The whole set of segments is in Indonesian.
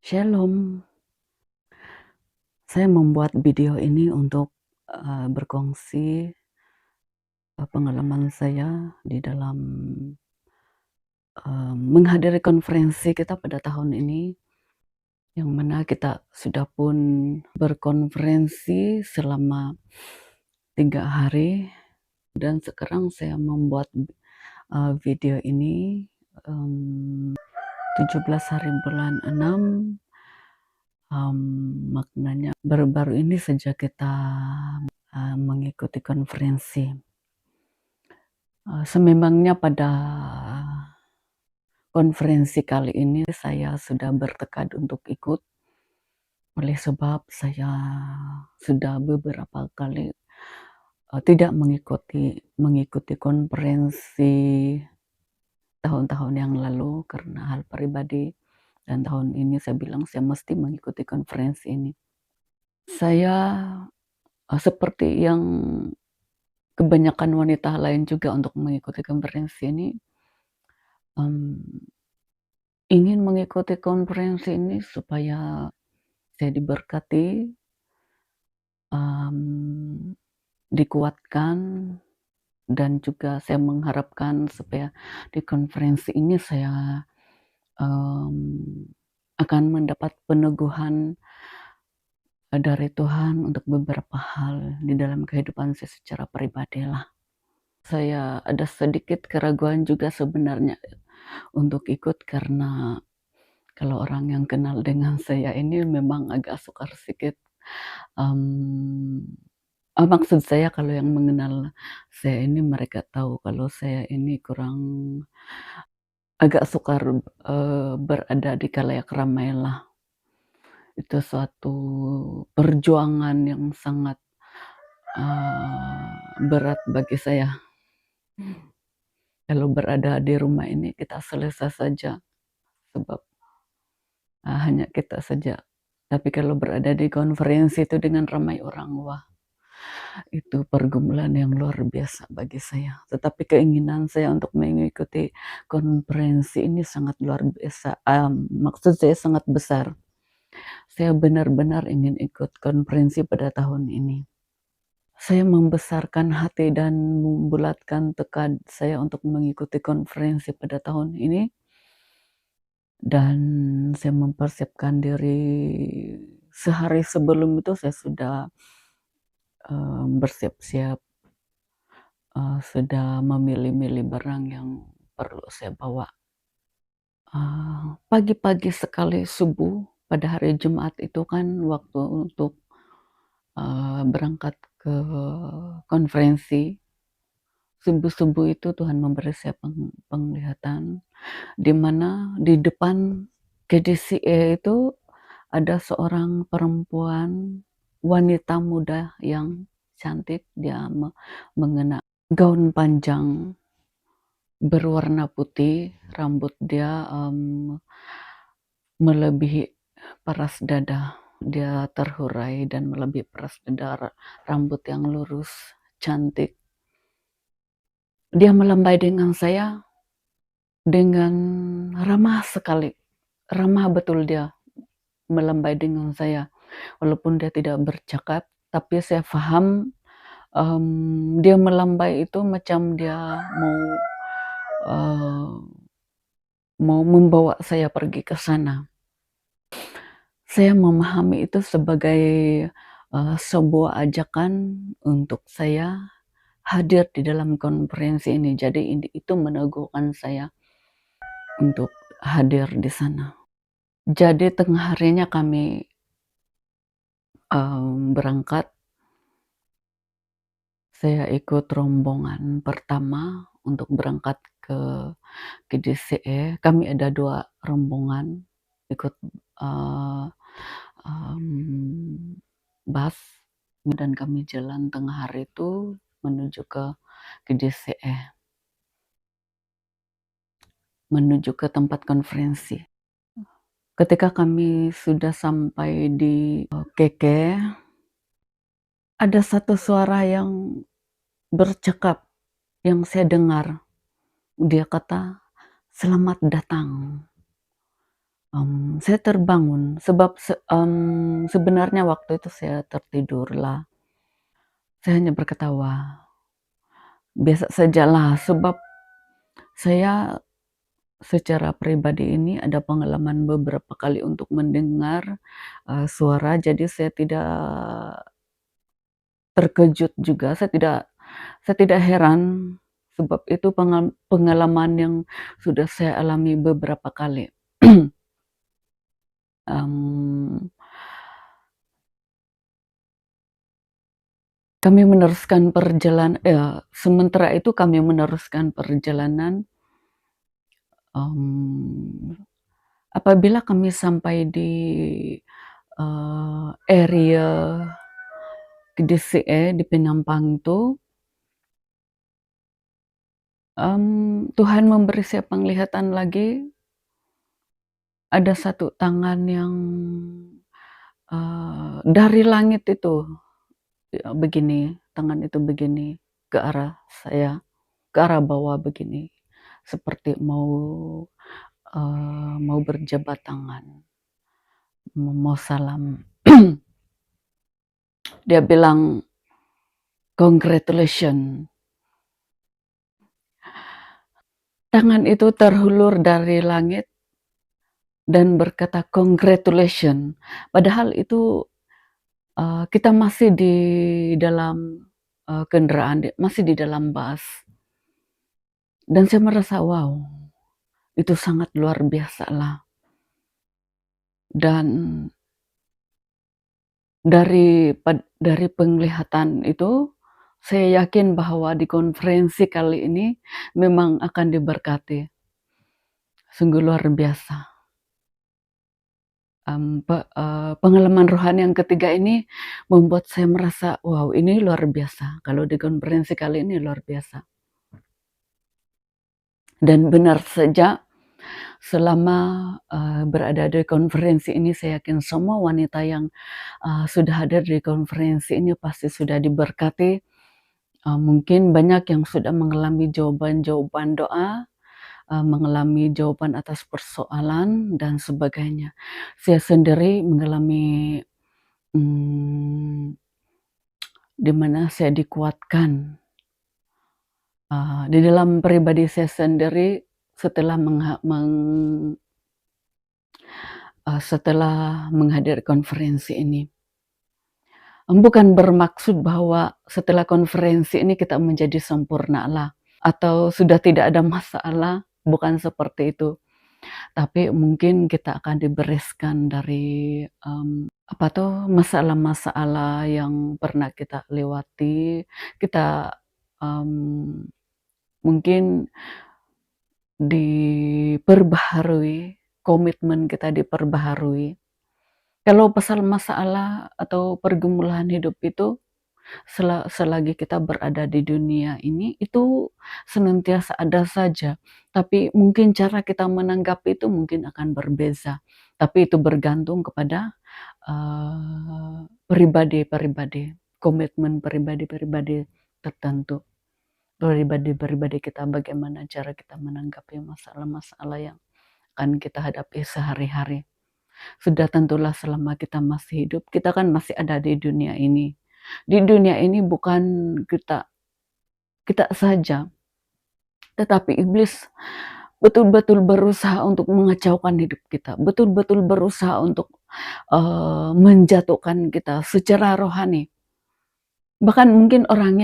Shalom, saya membuat video ini untuk, berkongsi, pengalaman saya di dalam, menghadiri konferensi kita pada tahun ini, yang mana kita sudah pun berkonferensi selama 3 hari dan sekarang saya membuat, video ini, 17 hari bulan 6. Maknanya baru-baru ini saja kita, mengikuti konferensi. Sememangnya pada konferensi kali ini saya sudah bertekad untuk ikut, oleh sebab saya sudah beberapa kali, tidak mengikuti konferensi tahun-tahun yang lalu karena hal pribadi, dan tahun ini saya bilang saya mesti mengikuti konferensi ini. Saya, seperti yang kebanyakan wanita lain juga untuk mengikuti konferensi ini, mmm, ingin mengikuti konferensi ini supaya saya diberkati, dikuatkan, dan juga saya mengharapkan supaya di konferensi ini saya, mmm, akan mendapat peneguhan, dari Tuhan untuk beberapa hal di dalam kehidupan saya secara pribadi lah. Saya ada sedikit keraguan juga sebenarnya untuk ikut karena kalau orang yang kenal dengan saya ini memang agak sukar sedikit, maksud saya kalau yang mengenal saya ini mereka tahu kalau saya ini kurang agak sukar, berada di khalayak ramai lah. Itu suatu perjuangan yang sangat, berat bagi saya. Kalau berada di rumah ini kita selesai saja, sebab, hanya kita saja. Tapi kalau berada di konferensi itu dengan ramai orang, wah, itu pergumulan yang luar biasa bagi saya. Tetapi keinginan saya untuk mengikuti konferensi ini sangat luar biasa, maksud saya sangat besar. Saya benar-benar ingin ikut konferensi pada tahun ini. Saya membesarkan hati dan membulatkan tekad saya untuk mengikuti konferensi pada tahun ini, dan saya mempersiapkan diri sehari sebelum itu saya sudah, bersiap-siap, sudah memilih-milih barang yang perlu saya bawa. Pagi-pagi sekali subuh pada hari Jumat itu kan waktu untuk, berangkat ke konferensi. Subuh-subuh itu Tuhan memberi saya penglihatan, di mana di depan GDCE itu ada seorang perempuan, wanita muda yang cantik. Dia mengenakan gaun panjang berwarna putih, rambut dia, melebihi paras dada. Dia terhurai dan melebihi paras dada, rambut yang lurus, cantik. Dia melambai dengan saya dengan ramah sekali, ramah betul dia melambai dengan saya. Walaupun dia tidak bercakap, tapi saya paham, dia melambai itu macam dia mau membawa saya pergi ke sana. Saya memahami itu sebagai, sebuah ajakan untuk saya hadir di dalam konferensi ini. Jadi itu meneguhkan saya untuk hadir di sana. Jadi tengah harinya kami, berangkat. Saya ikut rombongan pertama untuk berangkat ke GDCE. Kami ada 2 rombongan ikut, eee, bus, dan kami jalan tengah hari itu menuju ke GDCE, menuju ke tempat konferensi. Ketika kami sudah sampai di, Keke, ada satu suara yang bercakap yang saya dengar. Dia kata, "Selamat datang." Saya terbangun sebab sebenarnya waktu itu saya tertidurlah. Saya hanya berketawa, biasa sajalah sebab saya secara pribadi ini ada pengalaman beberapa kali untuk mendengar, suara, jadi saya tidak terkejut juga, saya tidak heran, sebab itu pengalaman yang sudah saya alami beberapa kali. Mmm, kami meneruskan sementara itu kami meneruskan perjalanan, mmm, apabila kami sampai di, area DCE di Penampang itu, Tuhan memberi saya penglihatan lagi, ada satu tangan yang, dari langit itu, begini, tangan itu begini ke arah saya, ke arah bawah begini, seperti mau berjabat tangan, mau salam. Dia bilang, "Congratulations." Tangan itu terhulur dari langit dan berkata, "Congratulations." Padahal itu, kita masih di dalam, kendaraan, masih di dalam bus. Dan saya merasa, wow, itu sangat luar biasalah. Dan dari penglihatan itu, saya yakin bahwa di konferensi kali ini memang akan diberkati. Sungguh luar biasa. Pengalaman rohani yang ketiga ini membuat saya merasa, wow, ini luar biasa. Kalau di konferensi kali ini luar biasa. Dan benar saja, selama, berada di konferensi ini, saya yakin semua wanita yang, sudah hadir di konferensi ini pasti sudah diberkati. Mungkin banyak yang sudah mengalami jawaban-jawaban doa, mengalami jawaban atas persoalan dan sebagainya. Saya sendiri mengalami, mmm, di mana saya dikuatkan, di dalam pribadi saya sendiri setelah menghadiri konferensi ini. Bukan bermaksud bahwa setelah konferensi ini kita menjadi sempurna lah, atau sudah tidak ada masalah, bukan seperti itu. Tapi mungkin kita akan dibereskan dari, masalah-masalah yang pernah kita lewati, kita, mmm, mungkin diperbaharui, komitmen kita diperbaharui. Kalau pasal masalah atau pergumulan hidup itu, selagi kita berada di dunia ini, itu senantiasa ada saja. Tapi mungkin cara kita menanggapi itu mungkin akan berbeza. Tapi itu bergantung kepada, pribadi-pribadi, komitmen pribadi-pribadi tertentu. Pribadi-pribadi kita, bagaimana cara kita menanggapi masalah-masalah yang akan kita hadapi sehari-hari. Sudah tentulah selama kita masih hidup, kita kan masih ada di dunia ini. Di dunia ini bukan kita kita saja, tetapi iblis betul-betul berusaha untuk mengacaukan hidup kita, betul-betul berusaha untuk, menjatuhkan kita secara rohani. Bahkan mungkin orang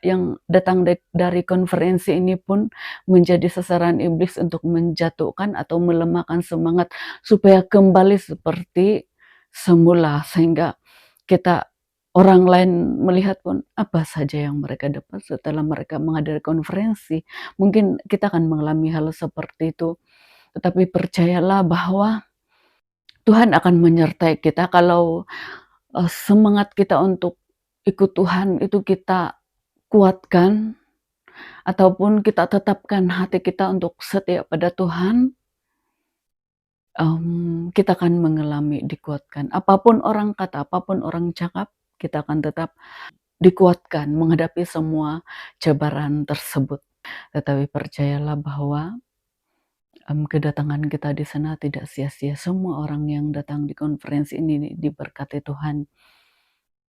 yang datang dari konferensi ini pun menjadi sasaran iblis untuk menjatuhkan atau melemahkan semangat supaya kembali seperti semula, sehingga orang lain melihat pun apa saja yang mereka dapat setelah mereka menghadiri konferensi. Mungkin kita akan mengalami hal seperti itu, tetapi percayalah bahwa Tuhan akan menyertai kita kalau, semangat kita untuk ikut Tuhan itu kita kuatkan, ataupun kita tetapkan hati kita untuk setia pada Tuhan, kita akan mengalami dikuatkan. Apapun orang kata, apapun orang cakap, kita akan tetap dikuatkan menghadapi semua cabaran tersebut. Tetapi percayalah bahwa kedatangan kita di sana tidak sia-sia. Semua orang yang datang di konferensi ini diberkati Tuhan.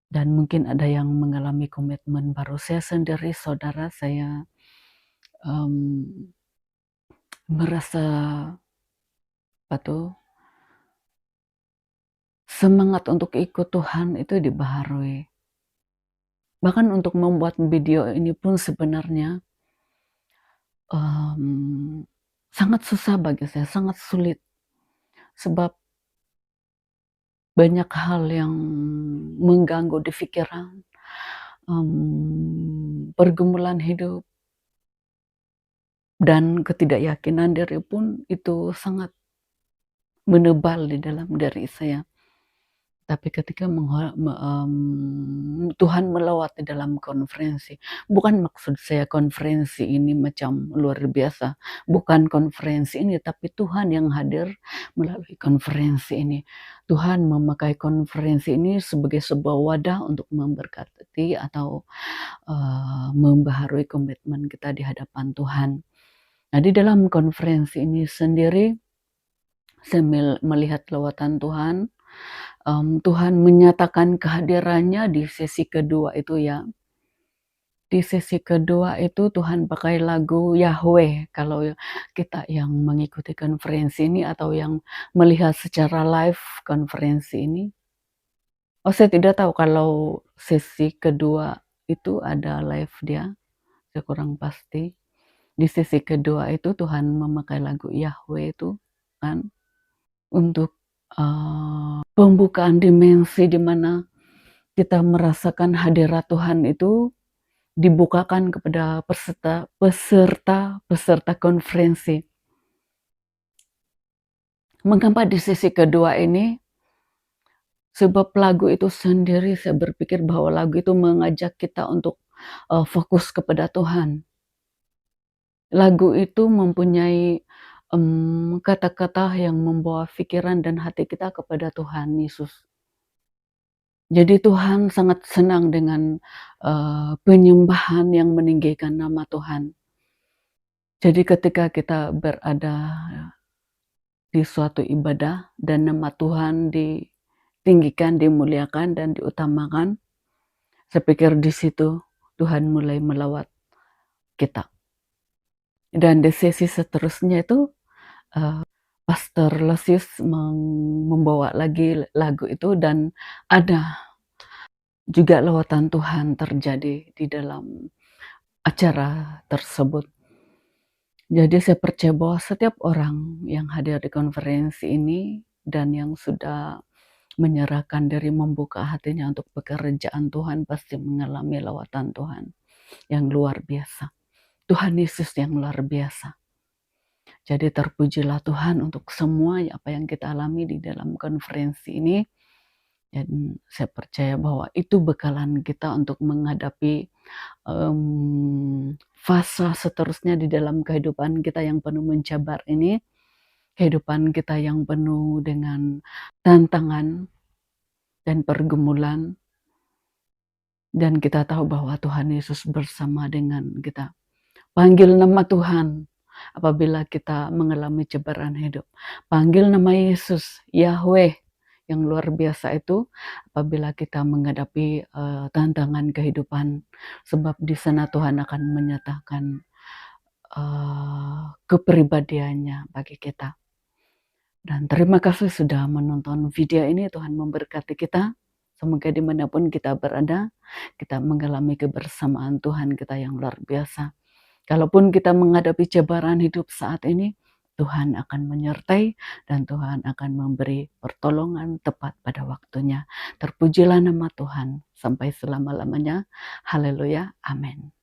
Dan mungkin ada yang mengalami komitmen baru. Saya sendiri, saudara, saya merasa apa tuh, semangat untuk ikut Tuhan itu dibaharui. Bahkan untuk membuat video ini pun sebenarnya sangat susah bagi saya, sangat sulit. Sebab banyak hal yang mengganggu di pikiran, pergumulan hidup, dan ketidakyakinan diri pun itu sangat menebal di dalam diri saya. Tapi ketika Tuhan melawat di dalam konferensi, bukan maksud saya konferensi ini macam luar biasa, bukan konferensi ini, tapi Tuhan yang hadir melalui konferensi ini. Tuhan memakai konferensi ini sebagai sebuah wadah untuk memberkati atau membaharui komitmen kita di hadapan Tuhan. Nah, di dalam konferensi ini sendiri, saya melihat lawatan Tuhan. Tuhan menyatakan kehadirannya di sesi kedua itu ya. Di sesi kedua itu Tuhan pakai lagu Yahweh. Kalau kita yang mengikuti konferensi ini atau yang melihat secara live konferensi ini. Saya tidak tahu kalau sesi kedua itu ada live dia. Saya kurang pasti. Di sesi kedua itu Tuhan memakai lagu Yahweh itu kan untuk pembukaan dimensi di mana kita merasakan hadirat Tuhan itu dibukakan kepada peserta konferensi. Mengapa di sesi kedua ini? Sebab lagu itu sendiri saya berpikir bahwa lagu itu mengajak kita untuk fokus kepada Tuhan. Lagu itu mempunyai kata-kata yang membawa pikiran dan hati kita kepada Tuhan Yesus. Jadi Tuhan sangat senang dengan penyembahan yang meninggikan nama Tuhan. Jadi ketika kita berada di suatu ibadah dan nama Tuhan ditinggikan, dimuliakan, dan diutamakan, saya pikir di situ Tuhan mulai melawat kita. Dan di sesi seterusnya itu Pastor Losius membawa lagi lagu itu dan ada juga lawatan Tuhan terjadi di dalam acara tersebut. Jadi saya percaya bahwa setiap orang yang hadir di konferensi ini dan yang sudah menyerahkan diri, membuka hatinya untuk pekerjaan Tuhan pasti mengalami lawatan Tuhan yang luar biasa. Tuhan Yesus yang luar biasa. Jadi terpujilah Tuhan untuk semua apa yang kita alami di dalam konferensi ini. Dan saya percaya bahwa itu bekalan kita untuk menghadapi fase seterusnya di dalam kehidupan kita yang penuh mencabar ini. Kehidupan kita yang penuh dengan tantangan dan pergumulan. Dan kita tahu bahwa Tuhan Yesus bersama dengan kita. Panggil nama Tuhan apabila kita mengalami cobaan hidup. Panggil nama Yesus, Yahweh, yang luar biasa itu apabila kita menghadapi tantangan kehidupan. Sebab di sana Tuhan akan menyatakan kepribadiannya bagi kita. Dan terima kasih sudah menonton video ini. Tuhan memberkati kita. Semoga dimanapun kita berada, kita mengalami kebersamaan Tuhan kita yang luar biasa. Kalaupun kita menghadapi cobaan hidup saat ini, Tuhan akan menyertai dan Tuhan akan memberi pertolongan tepat pada waktunya. Terpujilah nama Tuhan sampai selama-lamanya. Haleluya. Amin.